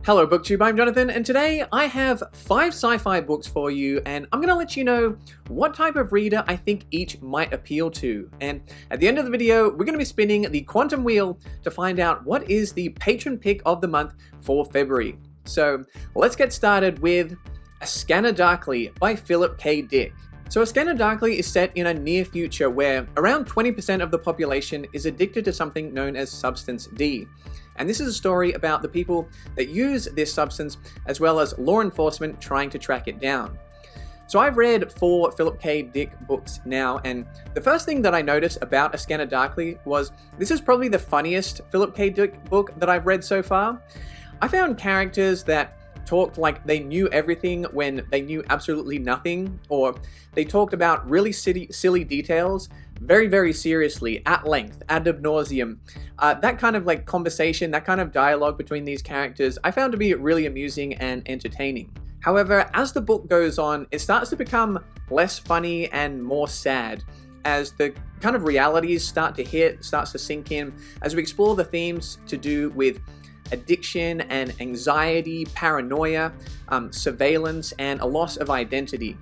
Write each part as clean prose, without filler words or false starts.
Hello BookTube, I'm Jonathan, and today I have 5 sci-fi books for you, and I'm going to let you know what type of reader I think each might appeal to. And at the end of the video, we're going to be spinning the quantum wheel to find out what is the patron pick of the month for February. So let's get started with A Scanner Darkly by Philip K. Dick. So A Scanner Darkly is set in a near future where around 20% of the population is addicted to something known as Substance D. And this is a story about the people that use this substance as well as law enforcement trying to track it down. So I've read 4 Philip K. Dick books now, and the first thing that I noticed about A Scanner Darkly was this is probably the funniest Philip K. Dick book that I've read so far. I found characters that talked like they knew everything when they knew absolutely nothing, or they talked about really silly details very, very seriously, at length, ad nauseum. That kind of like conversation, that kind of dialogue between these characters, I found to be really amusing and entertaining. However, as the book goes on, it starts to become less funny and more sad, as the kind of realities start to hit, starts to sink in, as we explore the themes to do with addiction and anxiety, paranoia, surveillance, and a loss of identity.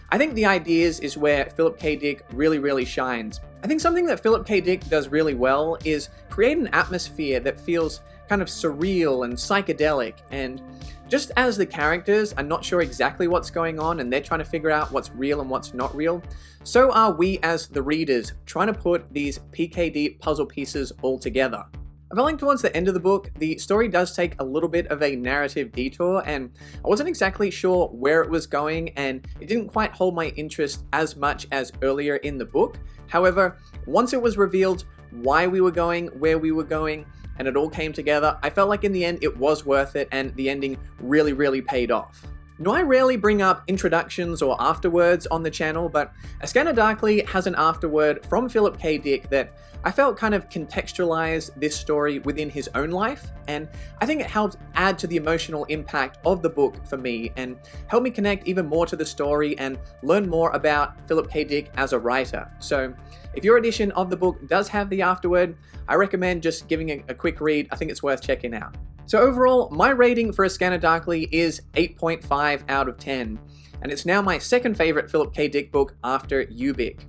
I think the ideas is where Philip K. Dick really shines. I think something that Philip K. Dick does really well is create an atmosphere that feels kind of surreal and psychedelic, and just as the characters are not sure exactly what's going on and they're trying to figure out what's real and what's not real, so are we as the readers trying to put these PKD puzzle pieces all together. I felt like towards the end of the book, the story does take a little bit of a narrative detour, and I wasn't exactly sure where it was going, and it didn't quite hold my interest as much as earlier in the book. However, once it was revealed why we were going, where we were going, and it all came together, I felt like in the end it was worth it, and the ending really paid off. Now, I rarely bring up introductions or afterwords on the channel, but A Scanner Darkly has an afterword from Philip K. Dick that I felt kind of contextualized this story within his own life, and I think it helped add to the emotional impact of the book for me and helped me connect even more to the story and learn more about Philip K. Dick as a writer. So if your edition of the book does have the afterword, I recommend just giving it a quick read. I think it's worth checking out. So overall, my rating for A Scanner Darkly is 8.5 out of 10, and it's now my second favorite Philip K. Dick book after Ubik.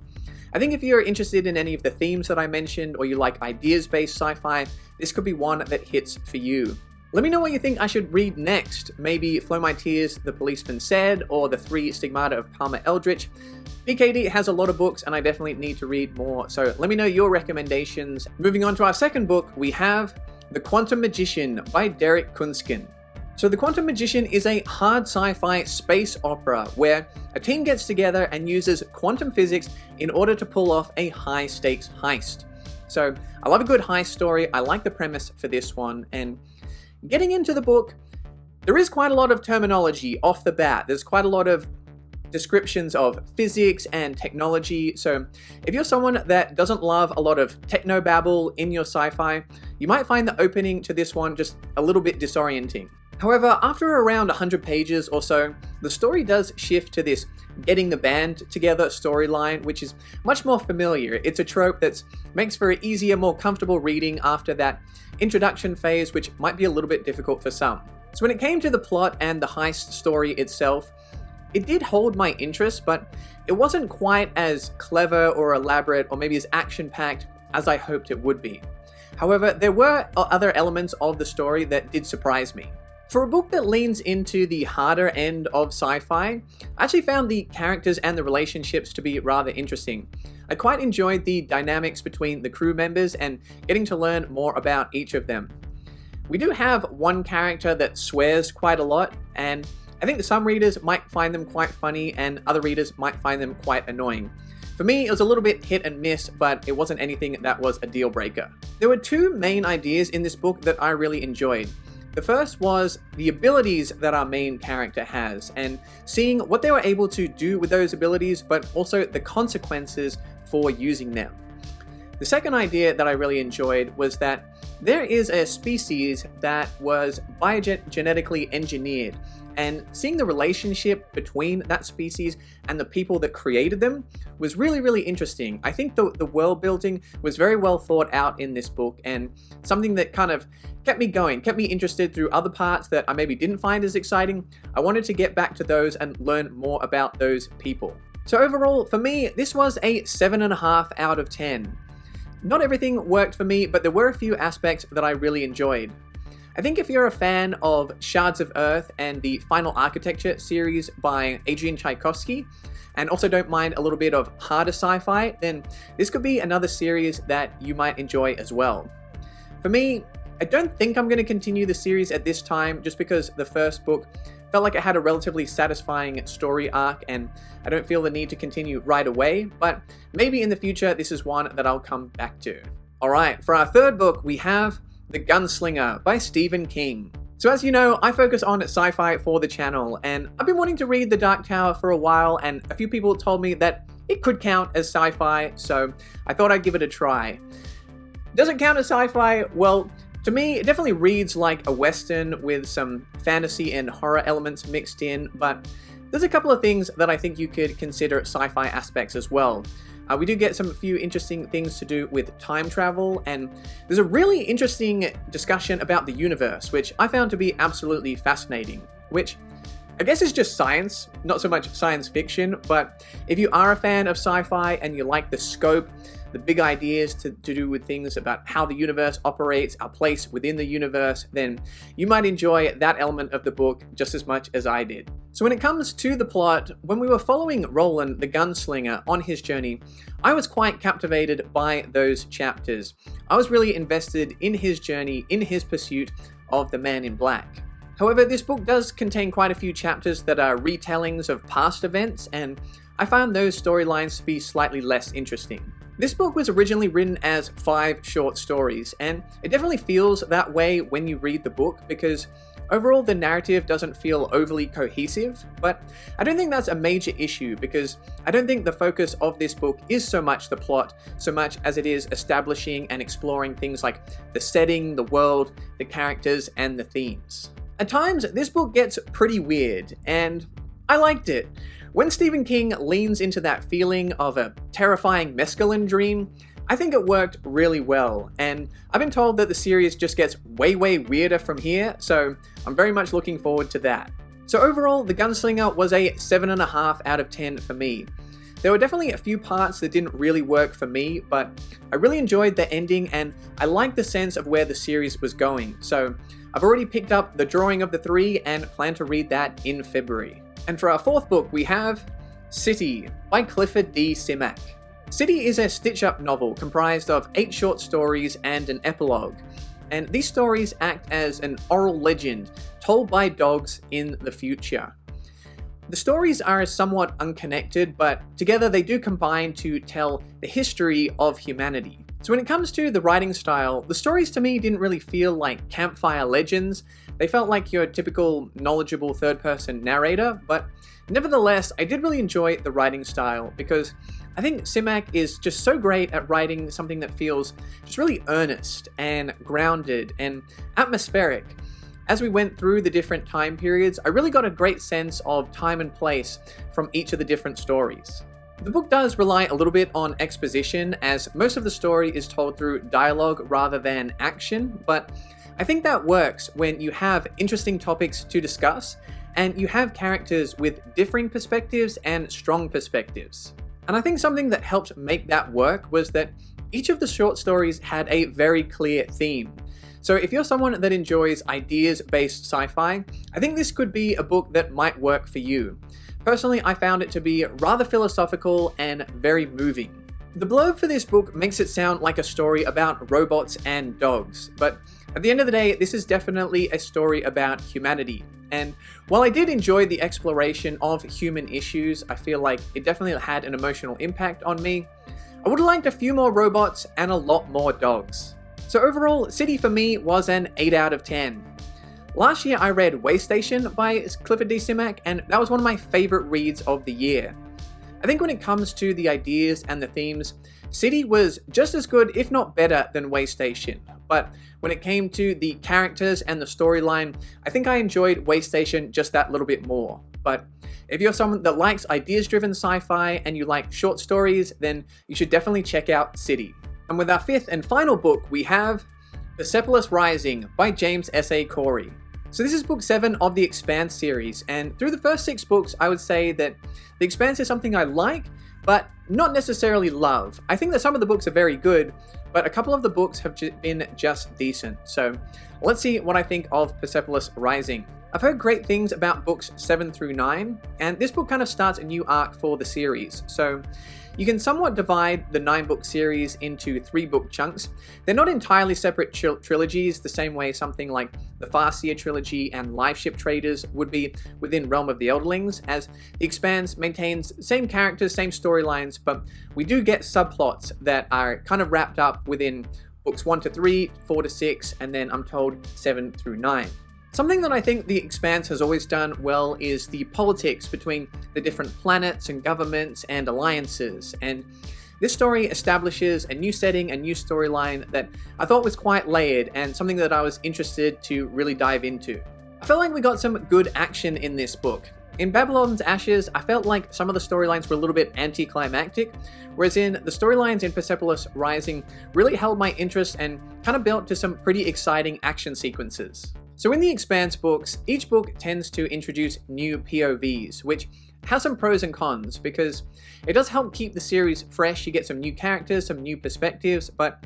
I think if you're interested in any of the themes that I mentioned, or you like ideas-based sci-fi, this could be one that hits for you. Let me know what you think I should read next. Maybe Flow My Tears, The Policeman Said, or The 3 Stigmata of Palmer Eldritch. PKD has a lot of books and I definitely need to read more, so let me know your recommendations. Moving on to our second book, we have The Quantum Magician by Derek Kunskin. So The Quantum Magician is a hard sci-fi space opera where a team gets together and uses quantum physics in order to pull off a high-stakes heist. So I love a good heist story, I like the premise for this one, and getting into the book, there is quite a lot of terminology off the bat. There's quite a lot of descriptions of physics and technology, so if you're someone that doesn't love a lot of technobabble in your sci-fi, you might find the opening to this one just a little bit disorienting. However, after around 100 pages or so, the story does shift to this getting the band together storyline, which is much more familiar. It's a trope that makes for an easier, more comfortable reading after that introduction phase, which might be a little bit difficult for some. So when it came to the plot and the heist story itself, it did hold my interest, but it wasn't quite as clever or elaborate or maybe as action-packed as I hoped it would be. However, there were other elements of the story that did surprise me. For a book that leans into the harder end of sci-fi, I actually found the characters and the relationships to be rather interesting. I quite enjoyed the dynamics between the crew members and getting to learn more about each of them. We do have one character that swears quite a lot, and I think that some readers might find them quite funny and other readers might find them quite annoying. For me, it was a little bit hit and miss, but it wasn't anything that was a deal breaker. There were 2 main ideas in this book that I really enjoyed. The first was the abilities that our main character has, and seeing what they were able to do with those abilities, but also the consequences for using them. The second idea that I really enjoyed was that there is a species that was biogenetically engineered, and seeing the relationship between that species and the people that created them was really, really interesting. I think the world building was very well thought out in this book, and something that kind of kept me going, kept me interested through other parts that I maybe didn't find as exciting. I wanted to get back to those and learn more about those people. So overall, for me, this was a 7.5 out of 10. Not everything worked for me, but there were a few aspects that I really enjoyed. I think if you're a fan of Shards of Earth and the Final Architecture series by Adrian Tchaikovsky, and also don't mind a little bit of harder sci-fi, then this could be another series that you might enjoy as well. For me, I don't think I'm going to continue the series at this time, just because the first book felt like it had a relatively satisfying story arc, and I don't feel the need to continue right away, but maybe in the future this is one that I'll come back to. Alright, for our third book we have The Gunslinger by Stephen King. So as you know, I focus on sci-fi for the channel, and I've been wanting to read The Dark Tower for a while, and a few people told me that it could count as sci-fi, so I thought I'd give it a try. Does it count as sci-fi? Well, to me, it definitely reads like a Western with some fantasy and horror elements mixed in, but there's a couple of things that I think you could consider sci-fi aspects as well. We do get some few interesting things to do with time travel, and there's a really interesting discussion about the universe, which I found to be absolutely fascinating, which I guess is just science, not so much science fiction, but if you are a fan of sci-fi and you like the scope, the big ideas to do with things about how the universe operates, our place within the universe, then you might enjoy that element of the book just as much as I did. So when it comes to the plot, when we were following Roland the Gunslinger on his journey, I was quite captivated by those chapters. I was really invested in his journey, in his pursuit of the Man in Black. However, this book does contain quite a few chapters that are retellings of past events, and I found those storylines to be slightly less interesting. This book was originally written as 5 short stories, and it definitely feels that way when you read the book, because overall the narrative doesn't feel overly cohesive, but I don't think that's a major issue, because I don't think the focus of this book is so much the plot, so much as it is establishing and exploring things like the setting, the world, the characters, and the themes. At times, this book gets pretty weird, and I liked it. When Stephen King leans into that feeling of a terrifying mescaline dream, I think it worked really well, and I've been told that the series just gets way weirder from here, so I'm very much looking forward to that. So overall, The Gunslinger was a 7.5 out of 10 for me. There were definitely a few parts that didn't really work for me, but I really enjoyed the ending and I liked the sense of where the series was going, so I've already picked up The Drawing of the Three and plan to read that in February. And for our fourth book, we have City by Clifford D. Simak. City is a stitch-up novel comprised of 8 short stories and an epilogue, and these stories act as an oral legend told by dogs in the future. The stories are somewhat unconnected, but together they do combine to tell the history of humanity. So when it comes to the writing style, the stories to me didn't really feel like campfire legends. They felt like your typical knowledgeable third-person narrator, but nevertheless, I did really enjoy the writing style because I think Simak is just so great at writing something that feels just really earnest and grounded and atmospheric. As we went through the different time periods, I really got a great sense of time and place from each of the different stories. The book does rely a little bit on exposition, as most of the story is told through dialogue rather than action, but I think that works when you have interesting topics to discuss and you have characters with differing perspectives and strong perspectives. And I think something that helped make that work was that each of the short stories had a very clear theme. So if you're someone that enjoys ideas-based sci-fi, I think this could be a book that might work for you. Personally, I found it to be rather philosophical and very moving. The blurb for this book makes it sound like a story about robots and dogs, but at the end of the day, this is definitely a story about humanity. And while I did enjoy the exploration of human issues, I feel like it definitely had an emotional impact on me. I would have liked a few more robots and a lot more dogs. So overall, City for me was an 8 out of 10. Last year I read Waystation by Clifford D. Simak, and that was one of my favorite reads of the year. I think when it comes to the ideas and the themes, City was just as good, if not better, than Way Station. But when it came to the characters and the storyline, I think I enjoyed Way Station just that little bit more. But if you're someone that likes ideas-driven sci-fi and you like short stories, then you should definitely check out City. And with our fifth and final book, we have Persepolis Rising by James S.A. Corey. So this is book 7 of the Expanse series, and through the first 6 books, I would say that the Expanse is something I like, but not necessarily love. I think that some of the books are very good, but a couple of the books have been just decent. So let's see what I think of Persepolis Rising. I've heard great things about books 7 through 9, and this book kind of starts a new arc for the series. So you can somewhat divide the 9-book series into 3-book chunks. They're not entirely separate trilogies, the same way something like the Farseer trilogy and Liveship Traders would be within Realm of the Elderlings, as The Expanse maintains same characters, same storylines, but we do get subplots that are kind of wrapped up within books 1 to 3, 4 to 6, and then I'm told 7 through 9. Something that I think The Expanse has always done well is the politics between the different planets and governments and alliances, and this story establishes a new setting, a new storyline that I thought was quite layered and something that I was interested to really dive into. I felt like we got some good action in this book. In Babylon's Ashes, I felt like some of the storylines were a little bit anticlimactic, whereas in the storylines in Persepolis Rising really held my interest and kind of built to some pretty exciting action sequences. So in the Expanse books, each book tends to introduce new POVs, which has some pros and cons because it does help keep the series fresh. You get some new characters, some new perspectives, but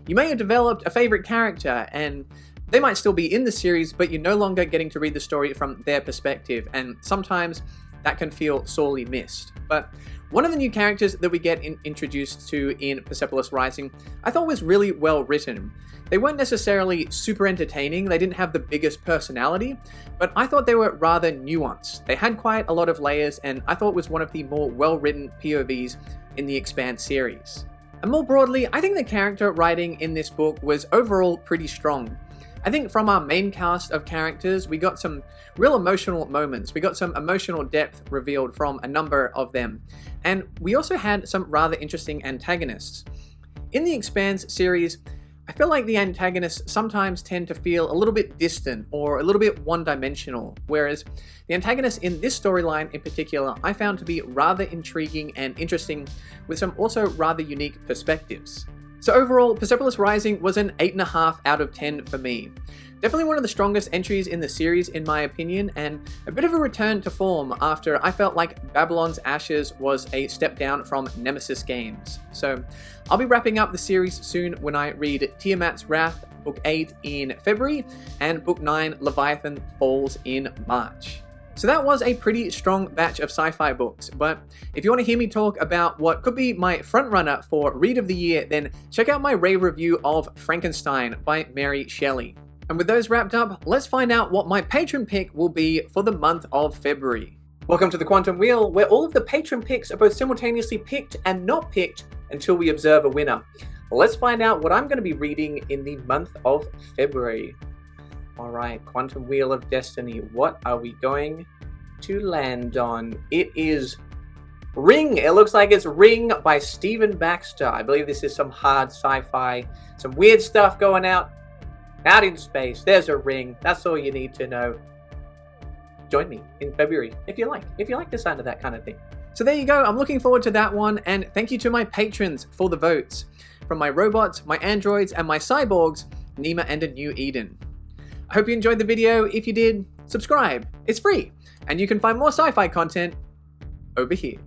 you may have developed a favorite character and they might still be in the series, but you're no longer getting to read the story from their perspective, and sometimes that can feel sorely missed. But one of the new characters that we get introduced to in Persepolis Rising, I thought was really well written. They weren't necessarily super entertaining, they didn't have the biggest personality, but I thought they were rather nuanced. They had quite a lot of layers, and I thought it was one of the more well-written POVs in the Expanse series. And more broadly, I think the character writing in this book was overall pretty strong. I think from our main cast of characters, we got some real emotional moments. We got some emotional depth revealed from a number of them. And we also had some rather interesting antagonists. In the Expanse series, I feel like the antagonists sometimes tend to feel a little bit distant or a little bit one-dimensional, whereas the antagonists in this storyline in particular I found to be rather intriguing and interesting with some also rather unique perspectives. So overall, Persepolis Rising was an 8.5 out of 10 for me. Definitely one of the strongest entries in the series in my opinion, and a bit of a return to form after I felt like Babylon's Ashes was a step down from Nemesis games. So I'll be wrapping up the series soon when I read Tiamat's Wrath, Book 8 in February, and Book 9, Leviathan Falls in March. So that was a pretty strong batch of sci-fi books, but if you want to hear me talk about what could be my frontrunner for Read of the Year, then check out my rave review of Frankenstein by Mary Shelley. And with those wrapped up, let's find out what my Patron pick will be for the month of February. Welcome to the Quantum Wheel, where all of the Patron picks are both simultaneously picked and not picked until we observe a winner. Let's find out what I'm going to be reading in the month of February. Alright, Quantum Wheel of Destiny, what are we going to land on? It is Ring. It looks like it's Ring by Stephen Baxter. I believe this is some hard sci-fi, some weird stuff going out in space. There's a ring. That's all you need to know. Join me in February if you like the sound of that kind of thing. So there you go. I'm looking forward to that one, and thank you to my patrons for the votes. From my robots, my androids, and my cyborgs, Nima and A New Eden. I hope you enjoyed the video. If you did, subscribe. It's free, and you can find more sci-fi content over here.